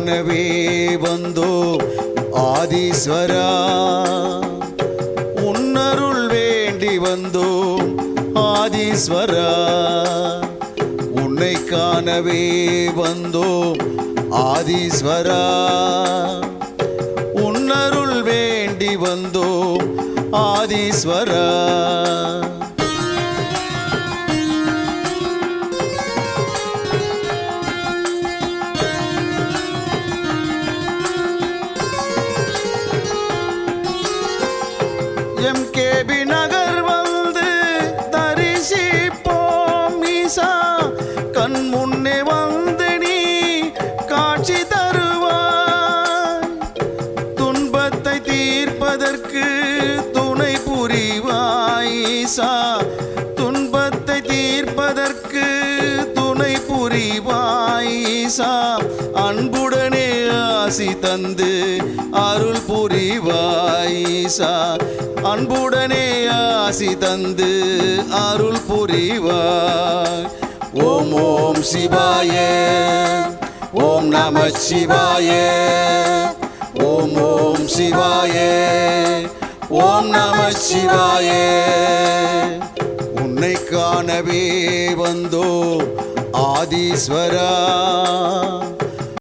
காணவே வந்தோம் ஆதீஸ்வரா, உன்னருள் வேண்டி வந்தோம் ஆதீஸ்வரா, உன்னை காணவே வந்தோம் ஆதீஸ்வரா, உன்னருள் வேண்டி வந்தோம் ஆதீஸ்வரா. எம்கேபி நகர் வந்து தரிசிப்போம் ஈசா, கண் முன்னே வந்து நீ காட்சி தருவாய், துன்பத்தை தீர்ப்பதற்கு துணை புரிவாய் ஈசா, துன்பத்தை தீர்ப்பதற்கு துணை புரிவாய் ஈசா, அன்புடனே ஆசி தந்து அருள் புரிவாய் ஈசா, அன்புடனே ஆசி தந்து அருள் புரிவாய். ஓம் ஓம் சிவாய, ஓம் நம சிவாய, ஓம் ஓம் சிவாய, ஓம் நம சிவாய. உன்னை காணவே வந்தோம் ஆதீஸ்வரா.